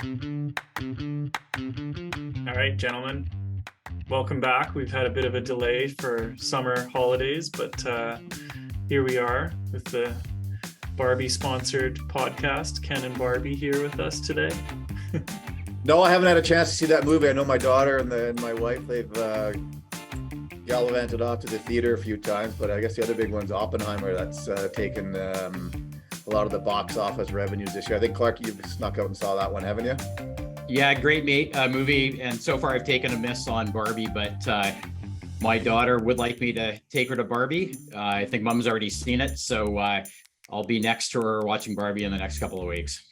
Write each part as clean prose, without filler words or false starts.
All right, gentlemen, welcome back. We've had a bit of a delay for summer holidays, but here we are with the Barbie-sponsored podcast. Ken and Barbie here with us today. No, I haven't had a chance to see that movie. I know my daughter and my wife, they've gallivanted off to the theater a few times, but I guess the other big one's Oppenheimer. That's taken a lot of the box office revenues this year. I think, Clark, you've snuck out and saw that one, haven't you? Yeah, great movie. And so far I've taken a miss on Barbie, but my daughter would like me to take her to Barbie. I think mom's already seen it. So I'll be next to her watching Barbie in the next couple of weeks.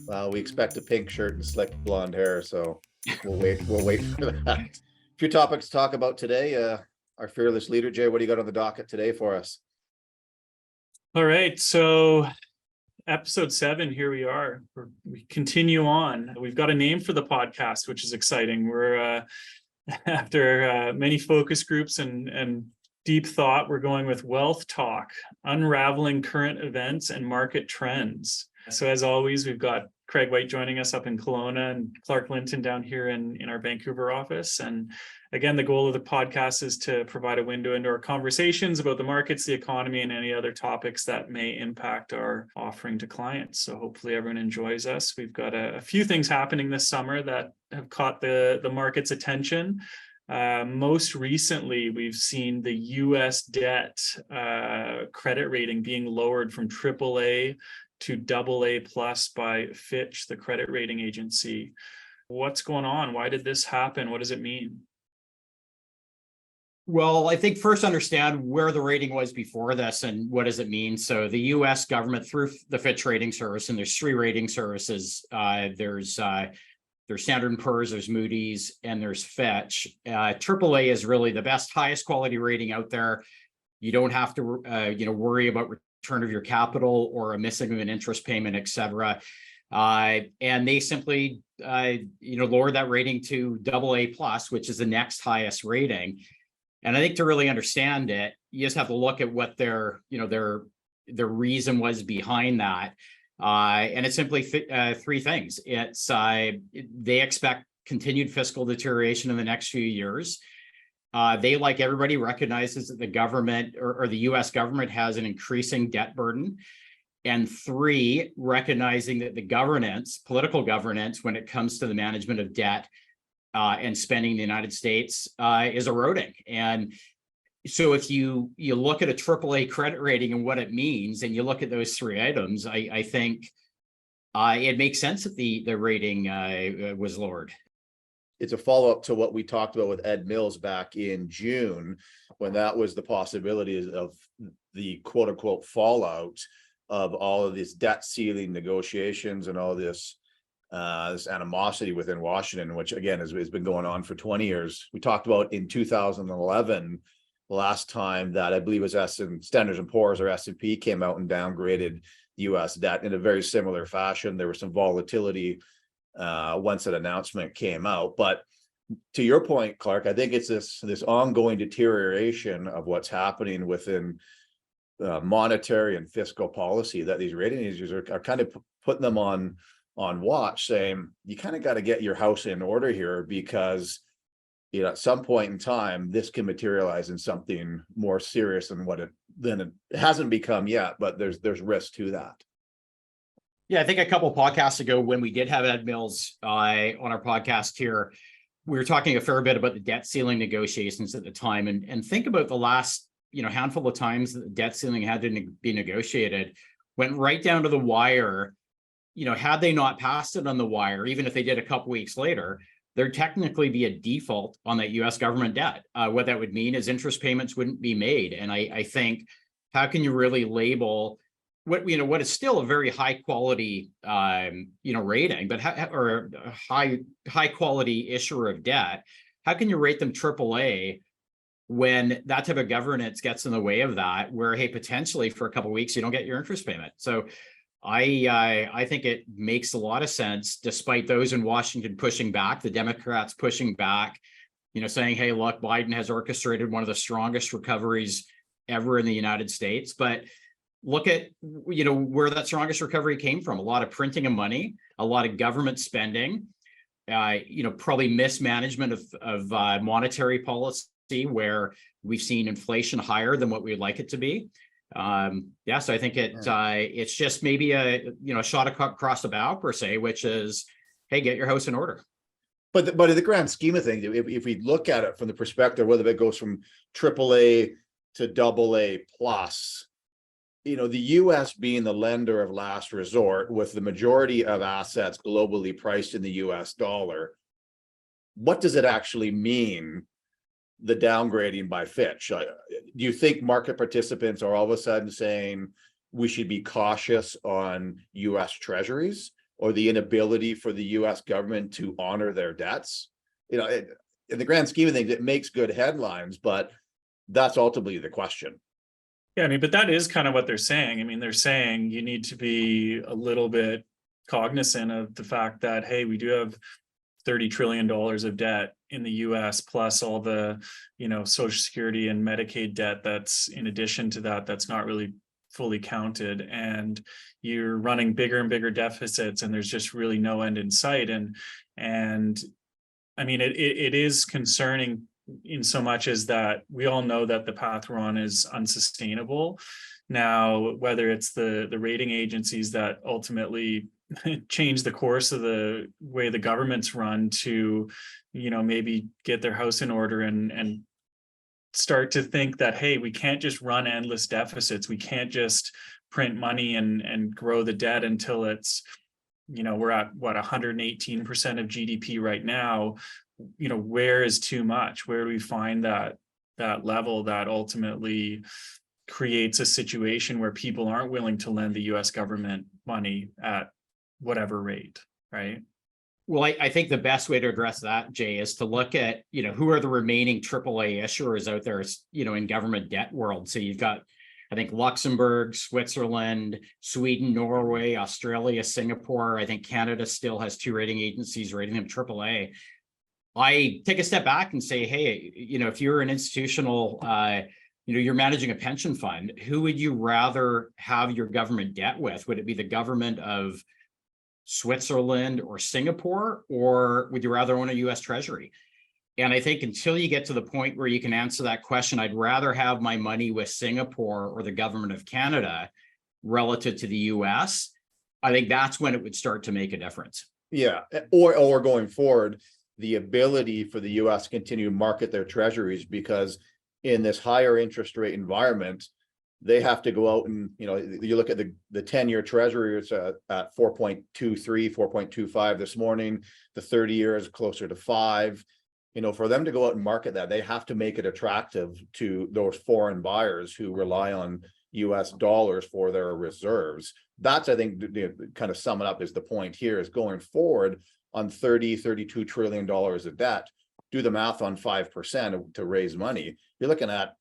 Well, we expect a pink shirt and slick blonde hair, so we'll wait for that. A few topics to talk about today. Our fearless leader, Jay, what do you got on the docket today for us? All right, so episode 7, here we are. We continue on. We've got a name for the podcast, which is exciting. We're after many focus groups and deep thought, we're going with Wealth Talk, unraveling current events and market trends. So as always, we've got Craig White joining us up in Kelowna and Clark Linton down here in our Vancouver office. And again, the goal of the podcast is to provide a window into our conversations about the markets, the economy, and any other topics that may impact our offering to clients. So hopefully everyone enjoys us. We've got a few things happening this summer that have caught the market's attention. Most recently, we've seen the US debt credit rating being lowered from AAA to AA plus by Fitch, the credit rating agency. What's going on? Why did this happen? What does it mean? Well, I think first understand where the rating was before this and what does it mean. So the US government through the Fitch rating service, and there's 3 rating services. There's Standard & Poor's, there's Moody's, and there's Fitch. AAA is really the best, highest quality rating out there. You don't have to worry about return of your capital or a missing of an interest payment, et cetera. And they simply lowered that rating to AA plus, which is the next highest rating. And I think to really understand it, you just have to look at what their reason was behind that. And it's simply 3 things. It's they expect continued fiscal deterioration in the next few years. They, like everybody, recognizes that the government or the US government has an increasing debt burden. And 3, recognizing that the political governance, when it comes to the management of debt and spending in the United States is eroding. And so if you look at a AAA credit rating and what it means, and you look at those 3 items, I think it makes sense that the rating was lowered. It's a follow-up to what we talked about with Ed Mills back in June, when that was the possibility of the quote-unquote fallout of all of these debt ceiling negotiations and all this animosity within Washington, which again has been going on for 20 years. We talked about in 2011, the last time that I believe was Standard & Poor's or S&P came out and downgraded U.S. debt in a very similar fashion. There was some volatility once that announcement came out. But to your point, Clark, I think it's this ongoing deterioration of what's happening within monetary and fiscal policy that these rating agencies are kind of putting them on watch, saying you kind of got to get your house in order here, because at some point in time this can materialize in something more serious than it hasn't become yet, but there's risk to that. Yeah, I think a couple of podcasts ago, when we did have Ed Mills on our podcast here, we were talking a fair bit about the debt ceiling negotiations at the time, and think about the last handful of times that the debt ceiling had to be negotiated, went right down to the wire. Had they not passed it on the wire, even if they did a couple weeks later, there'd technically be a default on that US government debt. What that would mean is interest payments wouldn't be made. And I think, how can you really label what is still a very high quality rating, but or a high quality issuer of debt? How can you rate them AAA when that type of governance gets in the way of that, where, hey, potentially for a couple of weeks you don't get your interest payment? So I think it makes a lot of sense, despite those in Washington pushing back, the Democrats pushing back, saying, hey, look, Biden has orchestrated one of the strongest recoveries ever in the United States. But look at, where that strongest recovery came from. A lot of printing of money, a lot of government spending, probably mismanagement of monetary policy, where we've seen inflation higher than what we'd like it to be. So I think it's just maybe a shot across the bow per se, which is, hey, get your house in order. But in the grand scheme of things, if we look at it from the perspective, whether it goes from AAA to AA plus, the US being the lender of last resort with the majority of assets globally priced in the US dollar, what does it actually mean, the downgrading by Fitch? Do you think market participants are all of a sudden saying we should be cautious on US treasuries, or the inability for the US government to honor their debts? In the grand scheme of things, it makes good headlines, but that's ultimately the question. Yeah, I mean, but that is kind of what they're saying. I mean, they're saying you need to be a little bit cognizant of the fact that, hey, we do have $30 trillion of debt in the US, plus all the, Social Security and Medicaid debt that's in addition to that, that's not really fully counted. And you're running bigger and bigger deficits, and there's just really no end in sight. And I mean, it is concerning in so much as that we all know that the path we're on is unsustainable. Now, whether it's the rating agencies that ultimately change the course of the way the government's run to, maybe get their house in order and start to think that, hey, we can't just run endless deficits. We can't just print money and grow the debt until it's, we're at what, 118% of GDP right now. Where is too much? Where do we find that level that ultimately creates a situation where people aren't willing to lend the US government money at whatever rate, right? Well, I think the best way to address that, Jay, is to look at, who are the remaining AAA issuers out there, in government debt world. So you've got, I think, Luxembourg, Switzerland, Sweden, Norway, Australia, Singapore. I think Canada still has 2 rating agencies rating them AAA. I take a step back and say, hey, if you're an institutional, you're managing a pension fund, who would you rather have your government debt with? Would it be the government of Switzerland or Singapore, or would you rather own a US Treasury? And I think until you get to the point where you can answer that question, I'd rather have my money with Singapore or the government of Canada relative to the US. I think that's when it would start to make a difference. Yeah, or going forward, the ability for the US to continue to market their treasuries, because in this higher interest rate environment, they have to go out and, you look at the 10-year treasury, it's at 4.23, 4.25 this morning. The 30-year is closer to 5. For them to go out and market that, they have to make it attractive to those foreign buyers who rely on US dollars for their reserves. That's, I think, kind of sum it up is the point here, is going forward on $32 trillion of debt, do the math on 5% to raise money. You're looking at,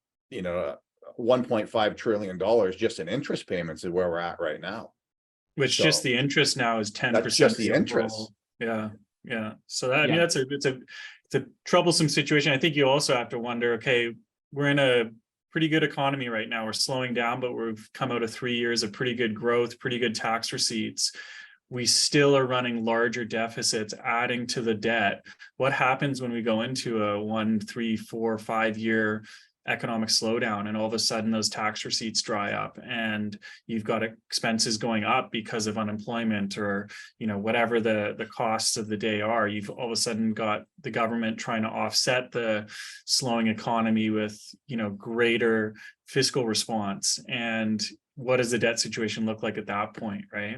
$1.5 trillion just in interest payments is where we're at right now. Which just the interest now is 10%. That's just the interest. Yeah. So that, I mean, it's a troublesome situation. I think you also have to wonder, okay, we're in a pretty good economy right now. We're slowing down, but we've come out of 3 years of pretty good growth, pretty good tax receipts. We still are running larger deficits, adding to the debt. What happens when we go into a 1, 3, 4, 5 year economic slowdown, and all of a sudden those tax receipts dry up and you've got expenses going up because of unemployment, or whatever the costs of the day are? You've all of a sudden got the government trying to offset the slowing economy with greater fiscal response. And what does the debt situation look like at that point, right?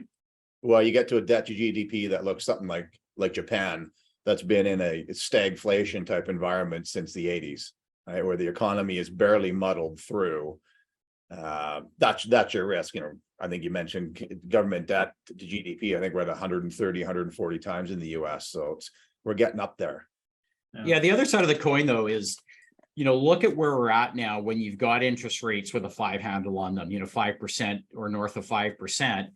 Well, you get to a debt to GDP that looks something like Japan, that's been in a stagflation type environment since the 80s. Right, where the economy is barely muddled through. That's your risk. I think you mentioned government debt to GDP. I think we're at 130, 140 times in the US. So we're getting up there. Yeah. The other side of the coin, though, is, look at where we're at now when you've got interest rates with a 5 handle on them, 5% or north of 5%.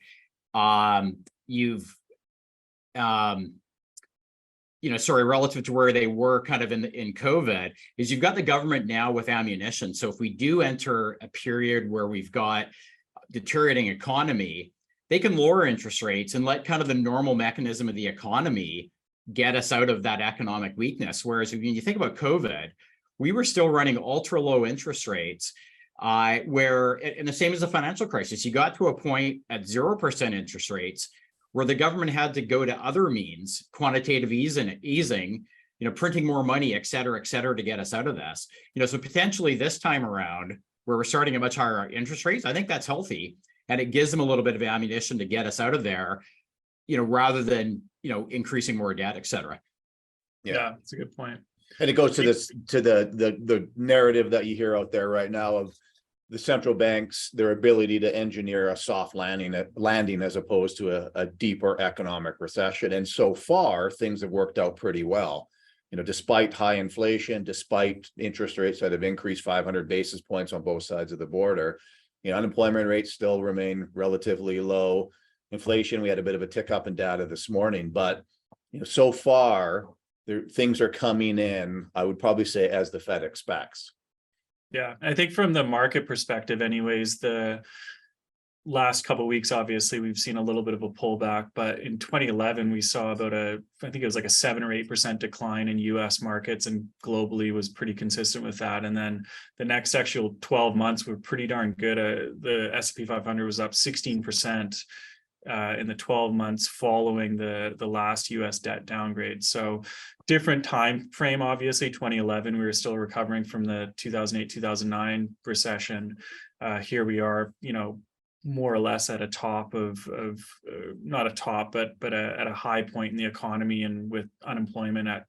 Relative to where they were kind of in COVID, is you've got the government now with ammunition. So if we do enter a period where we've got deteriorating economy, they can lower interest rates and let kind of the normal mechanism of the economy get us out of that economic weakness. Whereas when you think about COVID, we were still running ultra low interest rates, and the same as the financial crisis, you got to a point at 0% interest rates where the government had to go to other means, quantitative easing, printing more money, et cetera, to get us out of this. So potentially this time around, where we're starting at much higher interest rates, I think that's healthy. And it gives them a little bit of ammunition to get us out of there, rather than, increasing more debt, et cetera. Yeah, that's a good point. And it goes to the narrative that you hear out there right now of the central banks, their ability to engineer a soft landing as opposed to a deeper economic recession. And so far, things have worked out pretty well. Despite high inflation, despite interest rates that have increased 500 basis points on both sides of the border, unemployment rates still remain relatively low. Inflation, we had a bit of a tick up in data this morning, but so far, things are coming in, I would probably say, as the Fed expects. Yeah, I think from the market perspective, anyways, the last couple of weeks, obviously, we've seen a little bit of a pullback, but in 2011, we saw about I think it was like a 7 or 8% decline in US markets, and globally was pretty consistent with that. And then the next actual 12 months were pretty darn good. The S&P 500 was up 16% in the 12 months following the last US debt downgrade. So different time frame, obviously. 2011, we were still recovering from the 2008-2009 recession. Here we are, more or less at a top of not a top, but at a high point in the economy, and with unemployment at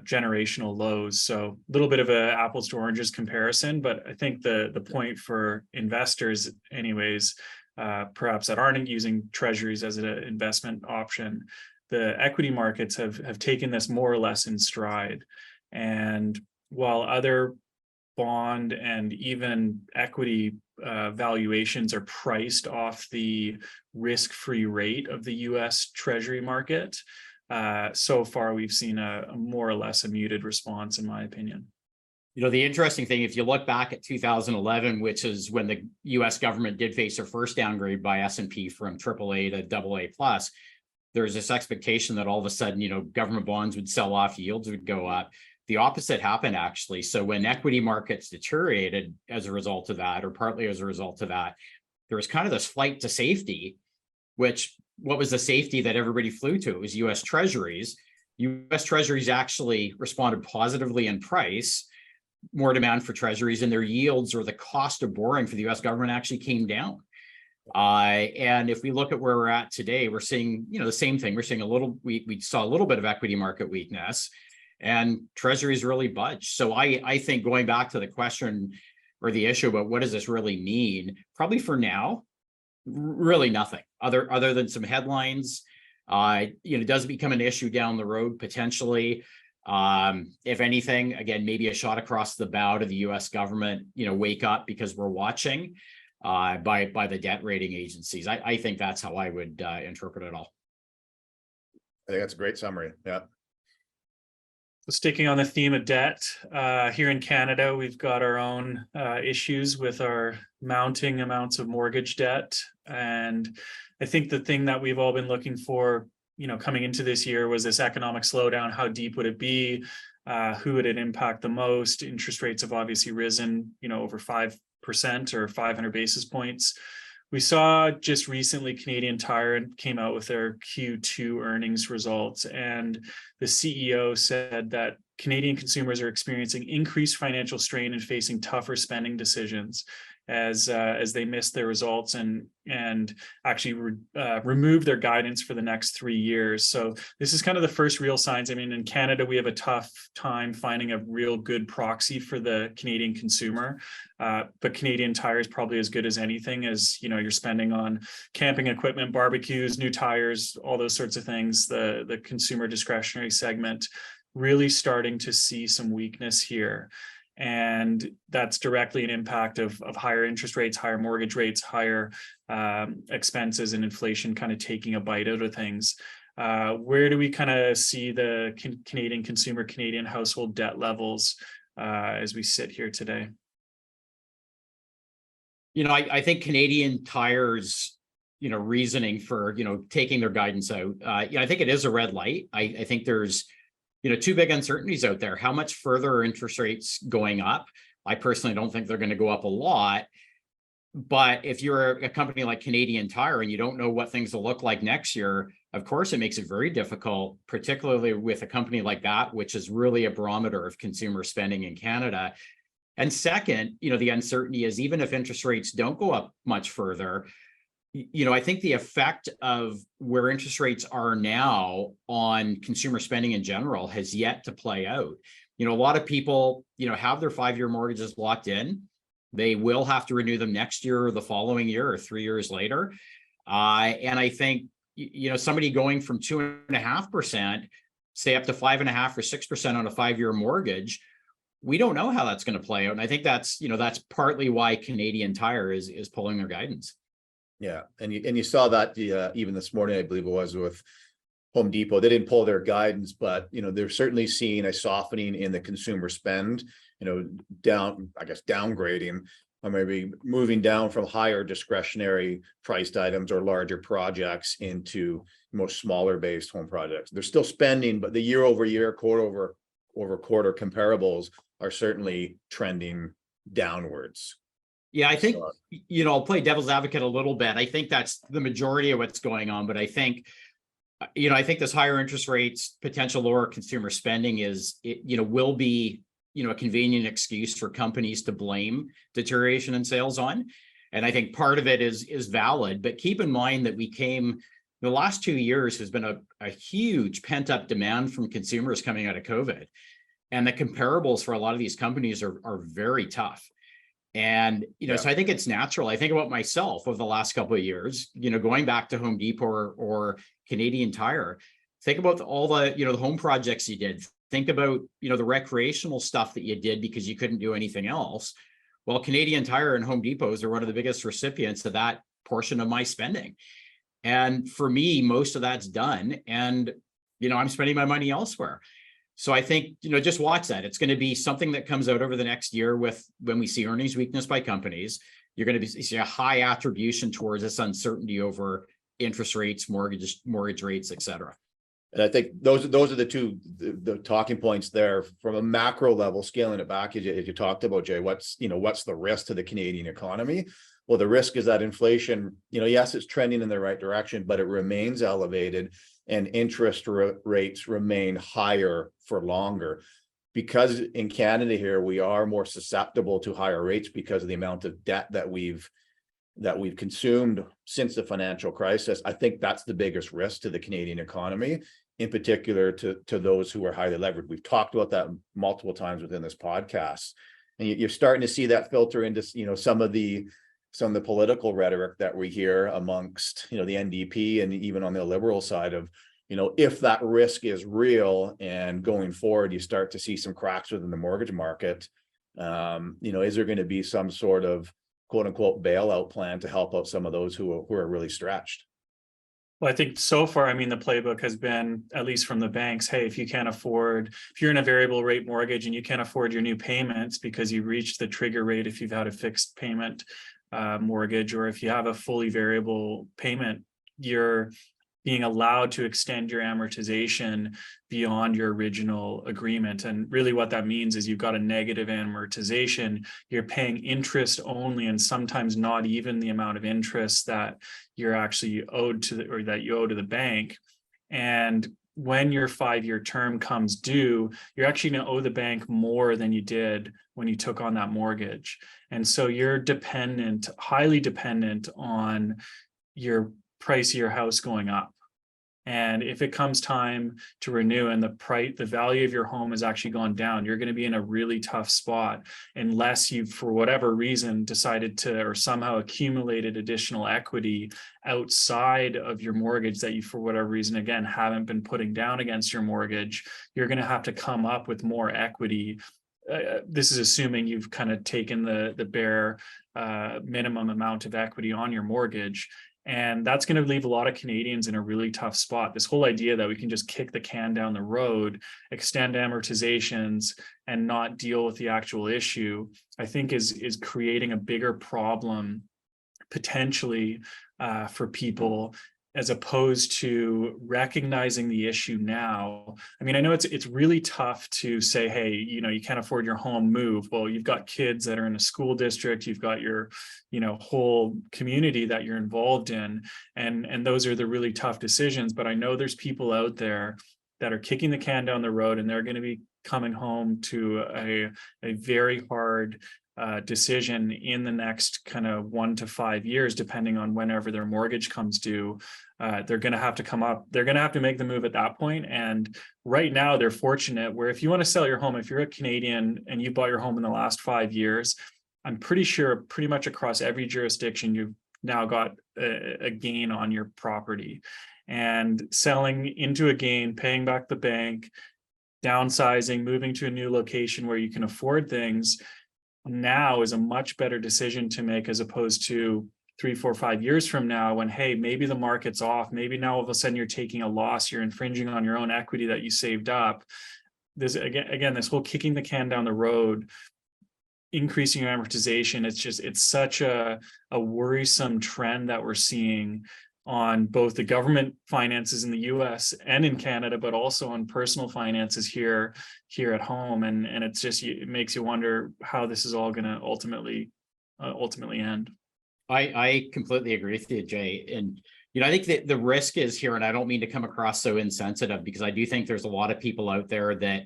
generational lows. So a little bit of a apples to oranges comparison, but I think the point for investors anyways, perhaps that aren't using treasuries as an investment option, the equity markets have taken this more or less in stride. And while other bond and even equity valuations are priced off the risk-free rate of the US Treasury market, so far we've seen a more or less a muted response, in my opinion. The interesting thing, if you look back at 2011, which is when the US government did face their first downgrade by S&P from AAA to AA+, there's this expectation that all of a sudden, government bonds would sell off, yields would go up. The opposite happened, actually. So when equity markets deteriorated as a result of that, or partly as a result of that, there was kind of this flight to safety, what was the safety that everybody flew to? It was US Treasuries. US Treasuries actually responded positively in price, more demand for treasuries, and their yields, or the cost of borrowing for the US government, actually came down. And if we look at where we're at today, we're seeing, the same thing. We're seeing we saw a little bit of equity market weakness, and treasuries really budged. So I think, going back to the question or the issue about what does this really mean, probably for now, really nothing other than some headlines. Does it become an issue down the road? Potentially. If anything, again, maybe a shot across the bow to the US government, wake up, because we're watching by the debt rating agencies. I think that's how I would interpret it all. I think that's a great summary. Yeah. So sticking on the theme of debt, here in Canada, we've got our own issues with our mounting amounts of mortgage debt. And I think the thing that we've all been looking for, coming into this year, was this economic slowdown. How deep would it be? Who would it impact the most? Interest rates have obviously risen, over 5% or 500 basis points. We saw just recently Canadian Tire came out with their Q2 earnings results, and the CEO said that Canadian consumers are experiencing increased financial strain and facing tougher spending decisions as they miss their results and actually remove their guidance for the next 3 years. So this is kind of the first real signs. I mean, in Canada, we have a tough time finding a real good proxy for the Canadian consumer, but Canadian Tire is probably as good as anything, as you're spending on camping equipment, barbecues, new tires, all those sorts of things. The consumer discretionary segment really starting to see some weakness here. And that's directly an impact of higher interest rates, higher mortgage rates, higher expenses, and inflation kind of taking a bite out of things. Where do we kind of see the Canadian consumer, Canadian household debt levels as we sit here today? I think Canadian Tire's, reasoning for, taking their guidance out. I think it is a red light. I think there's, two big uncertainties out there. How much further are interest rates going up? I personally don't think they're going to go up a lot. But if you're a company like Canadian Tire and you don't know what things will look like next year, of course, it makes it very difficult, particularly with a company like that, which is really a barometer of consumer spending in Canada. And second, the uncertainty is even if interest rates don't go up much further, I think the effect of where interest rates are now on consumer spending in general has yet to play out. A lot of people, have their 5-year mortgages locked in. They will have to renew them next year or the following year or 3 years later. And I think, somebody going from 2.5%, say up to 5.5 or 6% on a 5-year mortgage, we don't know how that's going to play out. And I think that's partly why Canadian Tire is pulling their guidance. Yeah, and you saw that even this morning, I believe it was, with Home Depot. They didn't pull their guidance, but they're certainly seeing a softening in the consumer spend, downgrading, or maybe moving down from higher discretionary priced items or larger projects into more smaller based home projects. They're still spending, but the year over year, quarter over quarter comparables are certainly trending downwards. Yeah, I think, I'll play devil's advocate a little bit. I think that's the majority of what's going on, but I think this higher interest rates, potential lower consumer spending will be, a convenient excuse for companies to blame deterioration in sales on. And I think part of it is valid, but keep in mind that the last 2 years has been a huge pent up demand from consumers coming out of COVID. And the comparables for a lot of these companies are very tough. And, so I think it's natural. I think about myself over the last couple of years, going back to Home Depot or Canadian Tire, think about all the, the home projects you did. Think about, the recreational stuff that you did because you couldn't do anything else. Well, Canadian Tire and Home Depots are one of the biggest recipients of that portion of my spending. And for me, most of that's done. And, I'm spending my money elsewhere. So I think, just watch that. It's going to be something that comes out over the next year when we see earnings weakness by companies. You're going to see a high attribution towards this uncertainty over interest rates, mortgage rates, et cetera. And I think those are the talking points there from a macro level, scaling it back as you talked about, Jay. What's the risk to the Canadian economy? Well, the risk is that inflation, yes, it's trending in the right direction, but it remains elevated and interest rates remain higher for longer. Because in Canada here, we are more susceptible to higher rates because of the amount of debt that we've consumed since the financial crisis. I think that's the biggest risk to the Canadian economy, in particular to those who are highly levered. We've talked about that multiple times within this podcast. And you're starting to see that filter into, some of the political rhetoric that we hear amongst, the NDP and even on the Liberal side of, if that risk is real and going forward, you start to see some cracks within the mortgage market. Is there going to be some sort of quote unquote bailout plan to help out some of those who are really stretched? Well, I think so far, the playbook has been, at least from the banks, hey, if you're in a variable rate mortgage and you can't afford your new payments because you reached the trigger rate if you've had a fixed payment mortgage, or if you have a fully variable payment, you're being allowed to extend your amortization beyond your original agreement. And really what that means is you've got a negative amortization, you're paying interest only, and sometimes not even the amount of interest that you're actually owed to that you owe to the bank. And when your 5-year term comes due, you're actually going to owe the bank more than you did when you took on that mortgage. And so you're highly dependent on your price of your house going up. And if it comes time to renew and the value of your home has actually gone down, you're going to be in a really tough spot unless you, for whatever reason, decided to or somehow accumulated additional equity outside of your mortgage that you, for whatever reason, again, haven't been putting down against your mortgage. You're going to have to come up with more equity. This is assuming you've kind of taken the bare minimum amount of equity on your mortgage. And that's going to leave a lot of Canadians in a really tough spot. This whole idea that we can just kick the can down the road, extend amortizations, and not deal with the actual issue, I think is creating a bigger problem potentially for people, as opposed to recognizing the issue now. I mean, I know it's really tough to say, hey, you can't afford your home, move. Well, you've got kids that are in a school district, you've got your, whole community that you're involved in. And those are the really tough decisions. But I know there's people out there that are kicking the can down the road, and they're going to be coming home to a very hard decision in the next kind of 1 to 5 years, depending on whenever their mortgage comes due. They're going to have to they're going to have to make the move at that point. And right now they're fortunate where if you want to sell your home, if you're a Canadian and you bought your home in the last 5 years, I'm pretty sure pretty much across every jurisdiction, you've now got a gain on your property. And selling into a gain, paying back the bank, downsizing, moving to a new location where you can afford things now is a much better decision to make, as opposed to 3, 4, 5 years from now when, hey, maybe the market's off. Maybe now all of a sudden you're taking a loss, you're infringing on your own equity that you saved up. This again, this whole kicking the can down the road, increasing your amortization, it's such a worrisome trend that we're seeing on both the government finances in the US and in Canada, but also on personal finances here at home. And it makes you wonder how this is all going to ultimately end. I completely agree with you, Jay. And, I think that the risk is here, and I don't mean to come across so insensitive, because I do think there's a lot of people out there that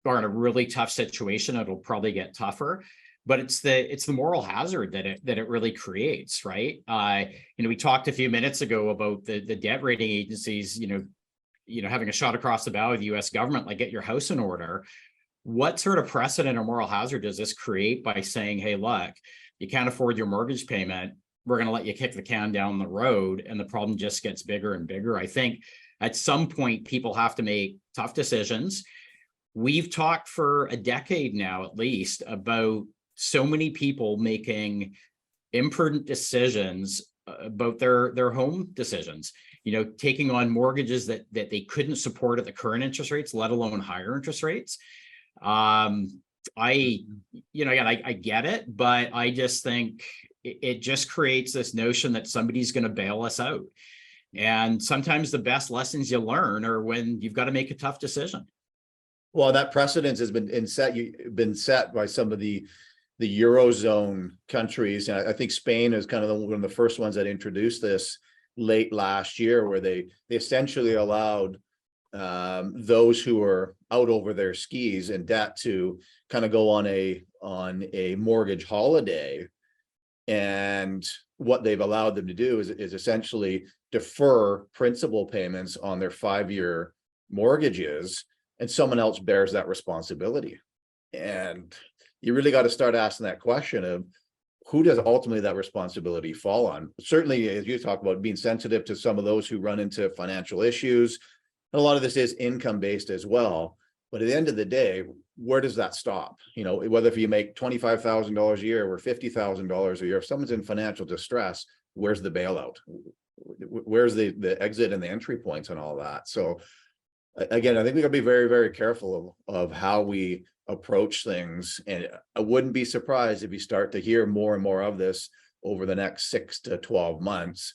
are in a really tough situation. It'll probably get tougher, but it's the moral hazard that it really creates, right? We talked a few minutes ago about the debt rating agencies, having a shot across the bow of the US government, like, get your house in order. What sort of precedent or moral hazard does this create by saying, hey, look, you can't afford your mortgage payment, we're going to let you kick the can down the road, and the problem just gets bigger and bigger? I think at some point people have to make tough decisions. We've talked for a decade now, at least, about so many people making imprudent decisions about their home decisions, taking on mortgages that they couldn't support at the current interest rates, let alone higher interest rates. I get it, but I just think it just creates this notion that somebody's going to bail us out. And sometimes the best lessons you learn are when you've got to make a tough decision. Well, that precedence has been set by some of the Eurozone countries. And I think Spain is kind of one of the first ones that introduced this late last year, where they essentially allowed those who are out over their skis in debt to kind of go on a mortgage holiday. And what they've allowed them to do is essentially defer principal payments on their 5-year mortgages, and someone else bears that responsibility. And you really got to start asking that question of who does ultimately that responsibility fall on? Certainly, as you talk about, being sensitive to some of those who run into financial issues. And a lot of this is income based as well. But at the end of the day, where does that stop? Whether if you make $25,000 a year or $50,000 a year, if someone's in financial distress, where's the bailout? Where's the exit and the entry points and all that? So again, I think we got to be very, very careful of how we approach things. And I wouldn't be surprised if you start to hear more and more of this over the next 6 to 12 months,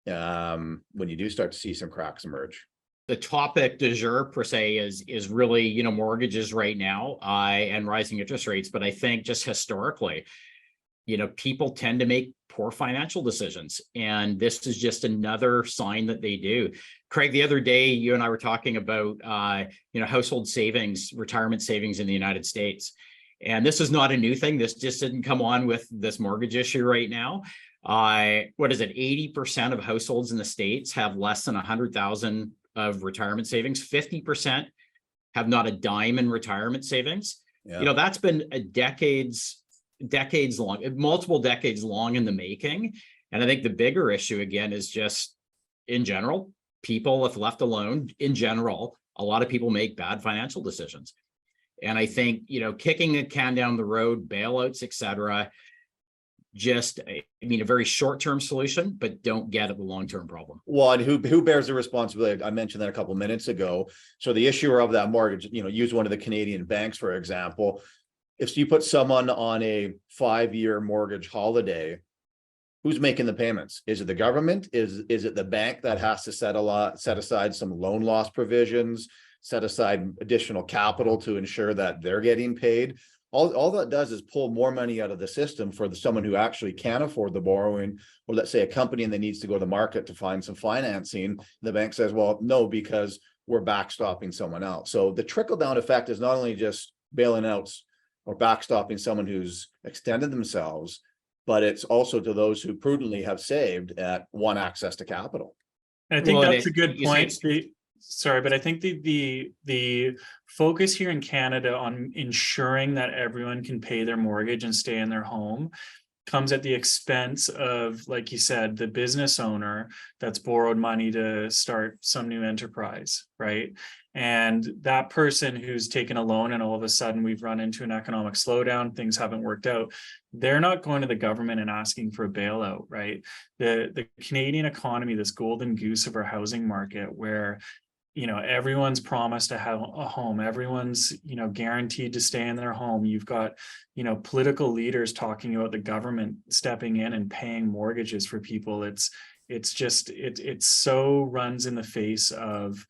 when you do start to see some cracks emerge. The topic du jour per se is really, mortgages right now, and rising interest rates. But I think just historically, people tend to make poor financial decisions, and this is just another sign that they do. Craig, the other day, you and I were talking about, household savings, retirement savings in the United States. And this is not a new thing. This just didn't come on with this mortgage issue right now. What is it? 80% of households in the States have less than 100,000 of retirement savings. 50% have not a dime in retirement savings. Yeah. That's been decades long, multiple decades long in the making. And I think the bigger issue, again, is just in general, people, if left alone, in general, a lot of people make bad financial decisions. And I think, kicking a can down the road, bailouts, et cetera, a very short-term solution, but don't get at the long-term problem. Well, and who bears the responsibility? I mentioned that a couple of minutes ago. So the issuer of that mortgage, use one of the Canadian banks, for example. If you put someone on a 5-year mortgage holiday, who's making the payments? Is it the government? Is it the bank that has to set aside some loan loss provisions, set aside additional capital to ensure that they're getting paid? All that does is pull more money out of the system for someone who actually can afford the borrowing, or let's say a company that needs to go to the market to find some financing. The bank says, well, no, because we're backstopping someone else. So the trickle down effect is not only just bailing out or backstopping someone who's extended themselves, but it's also to those who prudently have saved and want access to capital. And I think that's a good point. Sorry, but I think the focus here in Canada on ensuring that everyone can pay their mortgage and stay in their home comes at the expense of, like you said, the business owner that's borrowed money to start some new enterprise, right? And that person who's taken a loan and all of a sudden we've run into an economic slowdown, things haven't worked out, they're not going to the government and asking for a bailout, right? The Canadian economy, this golden goose of our housing market, where everyone's promised to have a home, everyone's guaranteed to stay in their home. You've got political leaders talking about the government stepping in and paying mortgages for people. It's so runs in the face of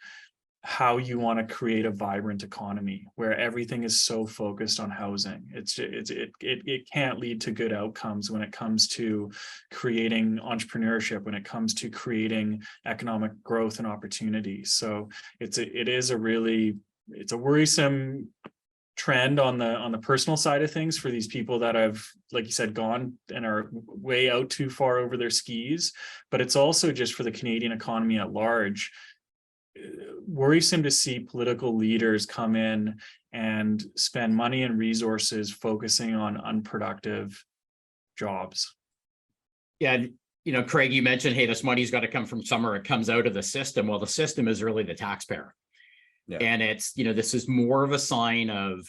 how you want to create a vibrant economy where everything is so focused on housing. It can't lead to good outcomes when it comes to creating entrepreneurship, when it comes to creating economic growth and opportunity. So it's a worrisome trend on the personal side of things for these people that have, like you said, gone and are way out too far over their skis. But it's also just for the Canadian economy at large, worrisome to see political leaders come in and spend money and resources focusing on unproductive jobs. Yeah, Craig, you mentioned, hey, this money's got to come from somewhere. It comes out of the system. Well, the system is really the taxpayer. Yeah. And it's, this is more of a sign of,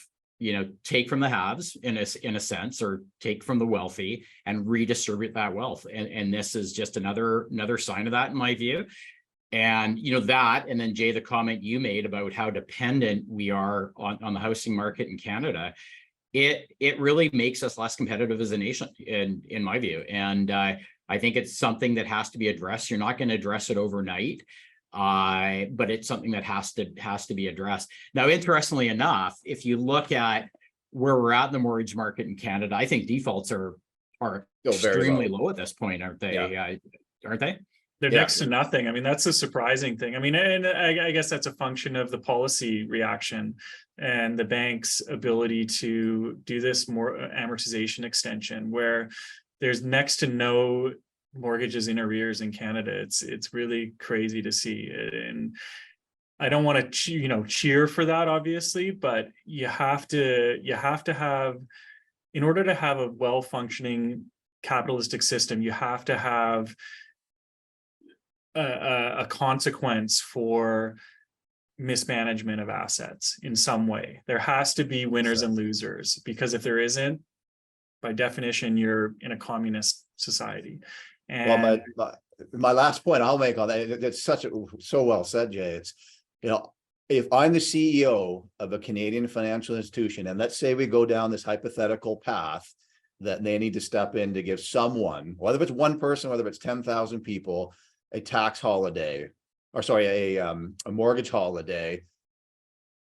take from the haves in a sense, or take from the wealthy and redistribute that wealth. And this is just another sign of that, in my view. And that, and then Jay, the comment you made about how dependent we are on the housing market in Canada, it really makes us less competitive as a nation, in my view. And I think it's something that has to be addressed. You're not going to address it overnight, but it's something that has to be addressed. Now, interestingly enough, if you look at where we're at in the mortgage market in Canada, I think defaults are extremely low at this point, aren't they? Yeah. Aren't they? They're next to nothing. I mean, that's a surprising thing. I mean, and I guess that's a function of the policy reaction and the bank's ability to do this more amortization extension, where there's next to no mortgages in arrears in Canada. It's really crazy to see. And I don't want to cheer for that, obviously, but you have to have, in order to have a well-functioning capitalistic system, you have to have a consequence for mismanagement of assets in some way. There has to be winners and losers, because if there isn't, by definition, you're in a communist society. And well, my last point I'll make on that, it's so well said, Jay. It's, if I'm the CEO of a Canadian financial institution, and let's say we go down this hypothetical path that they need to step in to give someone, whether it's one person, whether it's 10,000 people, a tax holiday, or sorry, a mortgage holiday.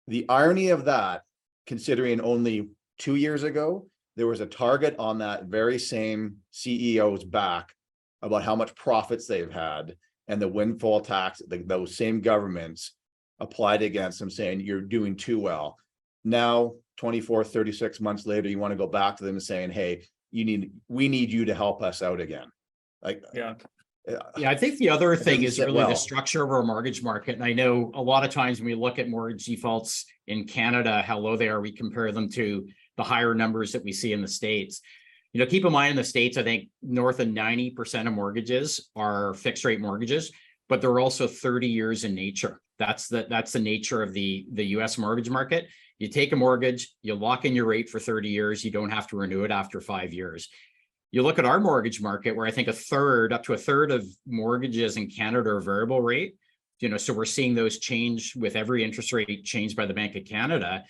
The irony of that, considering only 2 years ago, there was a target on that very same CEO's back about how much profits they've had, and the windfall tax, those same governments applied against them, saying you're doing too well. Now, 24, 36 months later, you want to go back to them and saying, hey, we need you to help us out again. Yeah, I think the other thing is really the structure of our mortgage market. And I know a lot of times when we look at mortgage defaults in Canada, how low they are, we compare them to the higher numbers that we see in the States. Keep in mind, in the States, I think north of 90% of mortgages are fixed rate mortgages, but they're also 30 years in nature. That's the nature of the US mortgage market. You take a mortgage, you lock in your rate for 30 years, you don't have to renew it after 5 years. You look at our mortgage market where I think up to a third of mortgages in Canada are variable rate. So we're seeing those change with every interest rate changed by the Bank of Canada,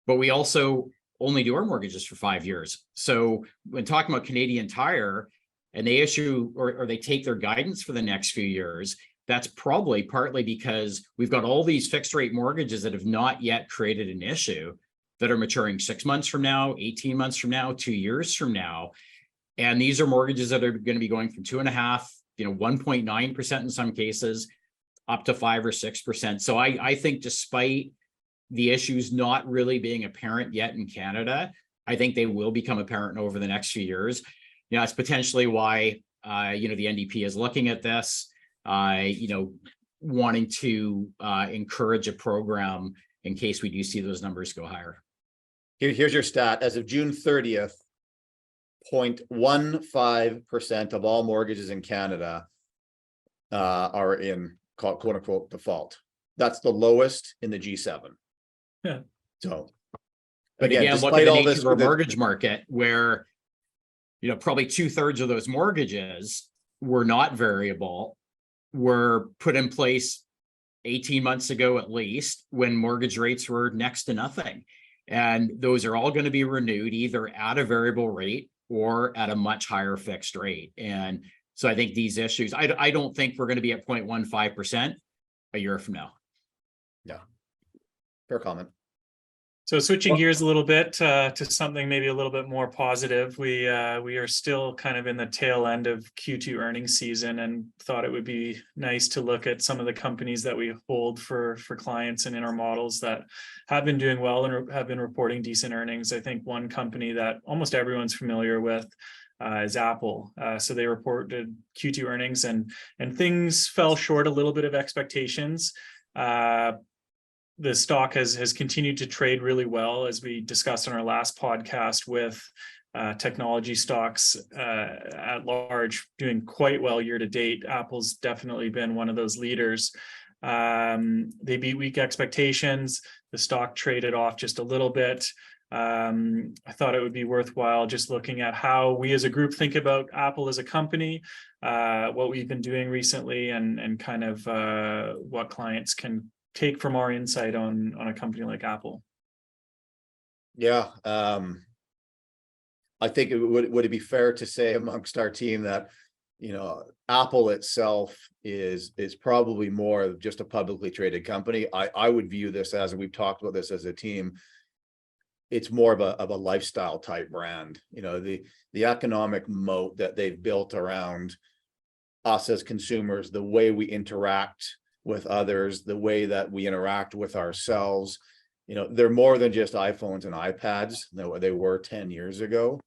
but we also only do our mortgages for 5 years. So when talking about Canadian Tire and they issue or they take their guidance for the next few years, that's probably partly because we've got all these fixed rate mortgages that have not yet created an issue that are maturing 6 months from now, 18 months from now, 2 years from now. And these are mortgages that are going to be going from 2.5%, 1.9% in some cases, up to 5 or 6%. So I think despite the issues not really being apparent yet in Canada, I think they will become apparent over the next few years. That's potentially why, the NDP is looking at this, wanting to encourage a program in case we do see those numbers go higher. Here's your stat. As of June 30th, 0.15% of all mortgages in Canada are in quote unquote default. That's the lowest in the G7. Yeah. So, but again, look at the nature of our mortgage market where, probably 2/3 of those mortgages were not variable, were put in place 18 months ago, at least, when mortgage rates were next to nothing. And those are all going to be renewed either at a variable rate or at a much higher fixed rate. And so I think these issues, I don't think we're going to be at 0.15% a year from now. Yeah. Fair comment. So switching gears a little bit to something maybe a little bit more positive, we are still kind of in the tail end of Q2 earnings season, and thought it would be nice to look at some of the companies that we hold for clients and in our models that have been doing well and have been reporting decent earnings. I think one company that almost everyone's familiar with is Apple. So they reported Q2 earnings and things fell short a little bit of expectations. The stock has continued to trade really well, as we discussed on our last podcast, with technology stocks at large doing quite well year to date. Apple's definitely been one of those leaders. They beat weak expectations. The stock traded off just a little bit. I thought it would be worthwhile just looking at how we as a group think about Apple as a company, what we've been doing recently, and kind of what clients can take from our insight on a company like Apple. Yeah. I think would it be fair to say amongst our team that, Apple itself is probably more of just a publicly traded company. I would view this as, and we've talked about this as a team, it's more of a lifestyle type brand. The economic moat that they've built around us as consumers, the way we interact with others, the way that we interact with ourselves. They're more than just iPhones and iPads than they were 10 years ago.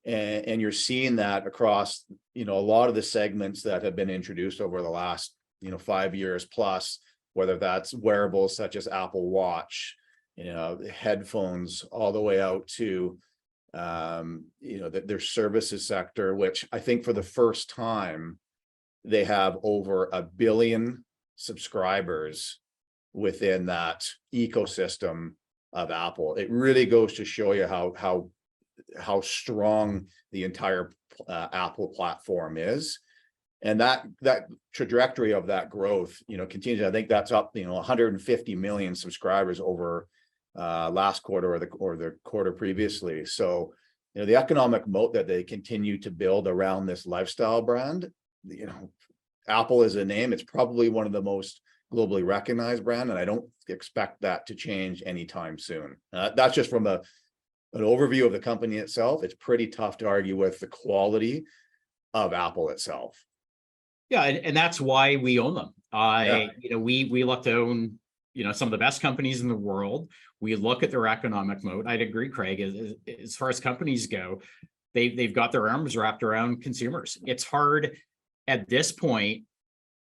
And you're seeing that across, a lot of the segments that have been introduced over the last, 5 years plus, whether that's wearables such as Apple Watch, headphones, all the way out to, their services sector, which I think for the first time, they have over 1 billion subscribers within that ecosystem of Apple. It really goes to show you how strong the entire Apple platform is, and that trajectory of that growth, continues. I think that's up, 150 million subscribers over last quarter or the quarter previously. So, the economic moat that they continue to build around this lifestyle brand, Apple is a name. It's probably one of the most globally recognized brand, and I don't expect that to change anytime soon. That's just from an overview of the company itself. It's pretty tough to argue with the quality of Apple itself. Yeah, and that's why we own them. We look to own, some of the best companies in the world. We look at their economic moat. I'd agree, Craig. As far as companies go, they've got their arms wrapped around consumers. It's hard at this point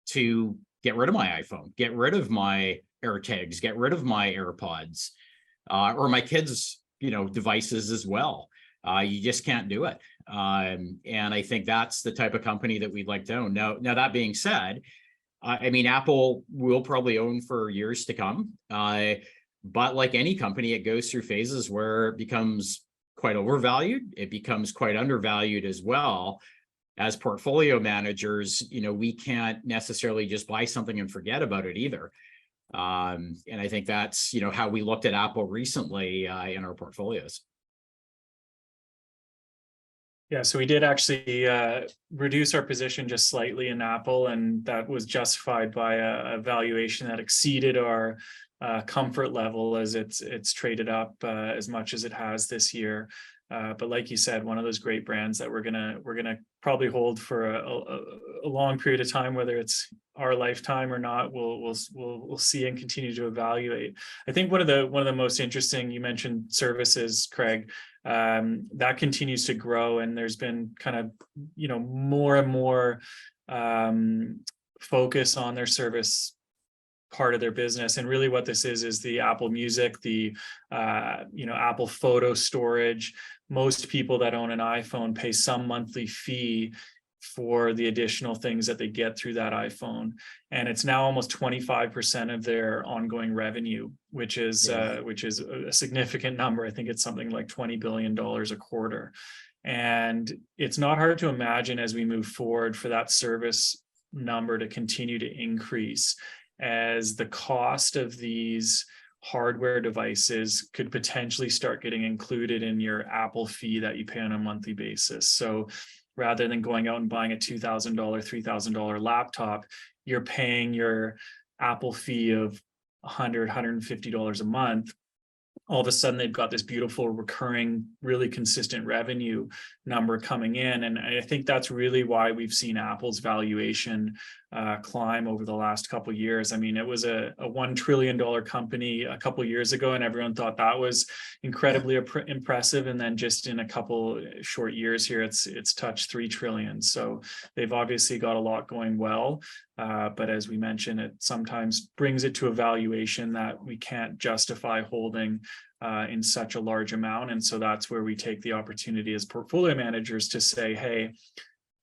to get rid of my iPhone, get rid of my AirTags, get rid of my AirPods, or my kids' devices as well. You just can't do it. And I think that's the type of company that we'd like to own. Now that being said, Apple will probably own for years to come. But like any company, it goes through phases where it becomes quite overvalued. It becomes quite undervalued as well. As portfolio managers, we can't necessarily just buy something and forget about it either. And I think that's, how we looked at Apple recently in our portfolios. Yeah, so we did actually reduce our position just slightly in Apple, and that was justified by a valuation that exceeded our comfort level as it's traded up as much as it has this year. But like you said, one of those great brands that we're gonna probably hold for a long period of time, whether it's our lifetime or not. We'll see and continue to evaluate. I think one of the most interesting, you mentioned services, Craig. That continues to grow, and there's been kind of more and more focus on their service part of their business. And really what this is the Apple Music, the Apple photo storage. Most people that own an iPhone pay some monthly fee for the additional things that they get through that iPhone. And it's now almost 25% of their ongoing revenue, which is a significant number. I think it's something like $20 billion a quarter. And it's not hard to imagine as we move forward for that service number to continue to increase, as the cost of these hardware devices could potentially start getting included in your Apple fee that you pay on a monthly basis. So rather than going out and buying a $2,000, $3,000 laptop, you're paying your Apple fee of $100, $150 a month. All of a sudden, they've got this beautiful recurring, really consistent revenue number coming in. And I think that's really why we've seen Apple's valuation climb over the last couple of years. I mean, it was a $1 trillion company a couple of years ago, and everyone thought that was incredibly impressive. And then just in a couple short years here, it's touched 3 trillion. So they've obviously got a lot going well. But as we mentioned, it sometimes brings it to a valuation that we can't justify holding in such a large amount. And so that's where we take the opportunity as portfolio managers to say, hey,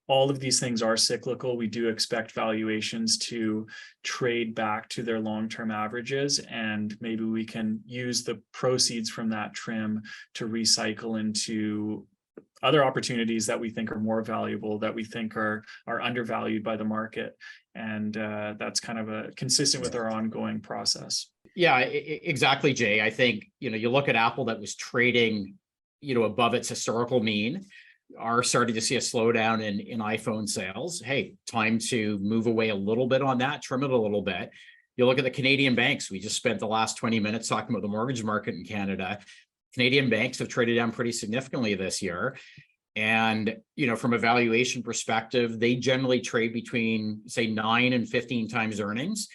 all of these things are cyclical. We do expect valuations to trade back to their long-term averages, and maybe we can use the proceeds from that trim to recycle into other opportunities that we think are more valuable, that we think are undervalued by the market. And that's kind of consistent with our ongoing process. Yeah, exactly, Jay. I think, you look at Apple that was trading, above its historical mean, are starting to see a slowdown in iPhone sales. Hey, time to move away a little bit on that, trim it a little bit. You look at the Canadian banks. We just spent the last 20 minutes talking about the mortgage market in Canada. Canadian banks have traded down pretty significantly this year. And, from a valuation perspective, they generally trade between, say, 9 and 15 times earnings.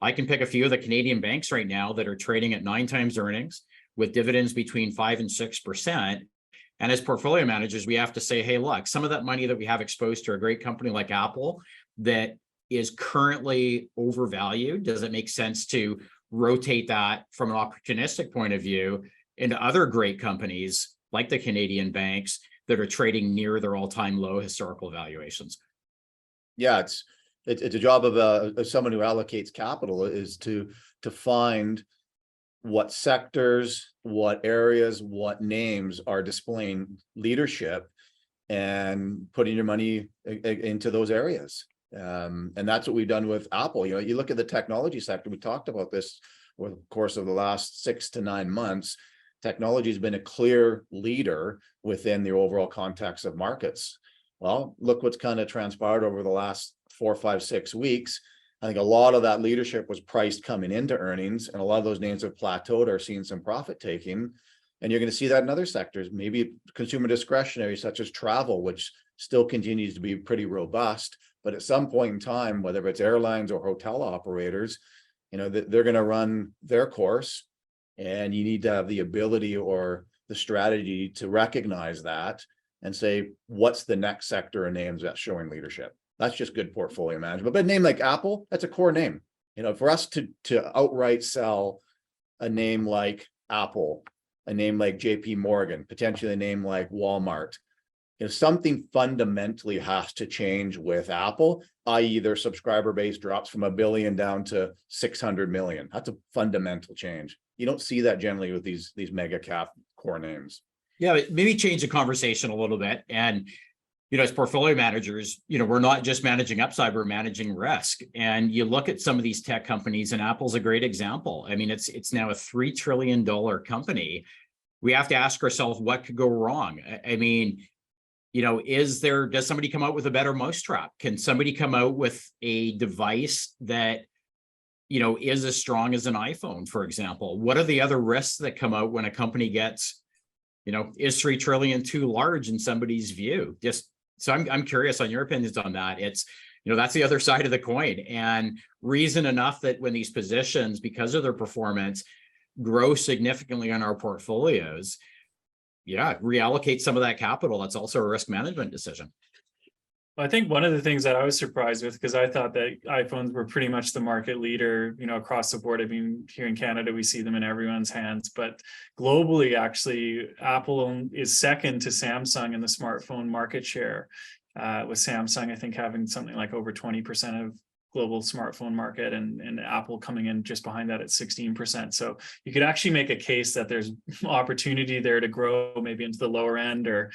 I can pick a few of the Canadian banks right now that are trading at 9 times earnings with dividends between 5 and 6%. And as portfolio managers, we have to say, hey, look, some of that money that we have exposed to a great company like Apple that is currently overvalued, does it make sense to rotate that from an opportunistic point of view into other great companies like the Canadian banks that are trading near their all-time low historical valuations? Yeah, it's a job of someone who allocates capital is to find what sectors, what areas, what names are displaying leadership, and putting your money into those areas. And that's what we've done with Apple. You look at the technology sector. We talked about this over the course of the last 6 to 9 months. Technology has been a clear leader within the overall context of markets. Well, look what's kind of transpired over the last 4, 5, 6 weeks. I think a lot of that leadership was priced coming into earnings, and a lot of those names have plateaued, are seeing some profit taking. And you're going to see that in other sectors, maybe consumer discretionary, such as travel, which still continues to be pretty robust. But at some point in time, whether it's airlines or hotel operators, they're going to run their course, and you need to have the ability or the strategy to recognize that and say, what's the next sector of names that's showing leadership? That's just good portfolio management. But a name like Apple, that's a core name. For us to outright sell a name like Apple, a name like JP Morgan, potentially a name like Walmart, something fundamentally has to change with Apple, i.e. their subscriber base drops from 1 billion down to 600 million. That's a fundamental change. You don't see that generally with these mega cap core names. Yeah, but maybe change the conversation a little bit. And, as portfolio managers, we're not just managing upside, we're managing risk. And you look at some of these tech companies, and Apple's a great example. I mean, it's now a $3 trillion company. We have to ask ourselves what could go wrong. I mean, does somebody come out with a better mousetrap? Can somebody come out with a device that, is as strong as an iPhone, for example? What are the other risks that come out when a company gets, is 3 trillion too large in somebody's view? So I'm curious on your opinions on that. It's, that's the other side of the coin, and reason enough that when these positions, because of their performance, grow significantly on our portfolios, reallocate some of that capital. That's also a risk management decision. I think one of the things that I was surprised with, because I thought that iPhones were pretty much the market leader, across the board. I mean, here in Canada, we see them in everyone's hands, but globally, actually, Apple is second to Samsung in the smartphone market share, with Samsung, I think, having something like over 20% of global smartphone market, and Apple coming in just behind that at 16%. So you could actually make a case that there's opportunity there to grow maybe into the lower end, or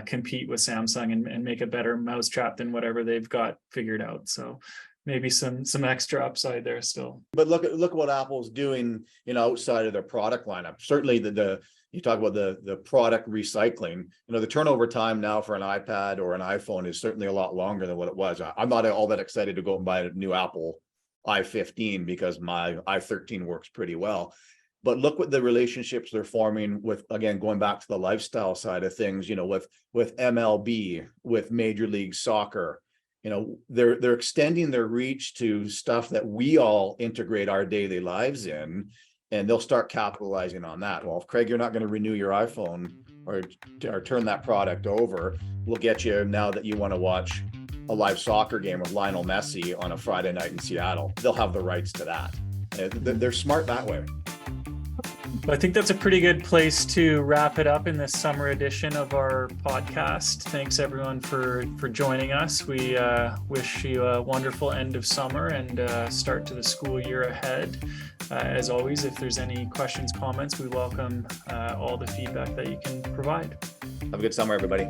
compete with Samsung and make a better mousetrap than whatever they've got figured out. So maybe some extra upside there still. But look what Apple's doing, outside of their product lineup. Certainly you talk about the product recycling, the turnover time now for an iPad or an iPhone is certainly a lot longer than what it was. I'm not all that excited to go and buy a new Apple i15 because my i13 works pretty well. But look what the relationships they're forming with, again, going back to the lifestyle side of things, with MLB, with Major League Soccer. They're extending their reach to stuff that we all integrate our daily lives in, and they'll start capitalizing on that. Well, if Craig, you're not going to renew your iPhone or turn that product over, we'll get you now that you want to watch a live soccer game with Lionel Messi on a Friday night in Seattle. They'll have the rights to that. They're smart that way. I think that's a pretty good place to wrap it up in this summer edition of our podcast. Thanks everyone for joining us. We wish you a wonderful end of summer and start to the school year ahead. As always, if there's any questions, comments, we welcome all the feedback that you can provide. Have a good summer, everybody.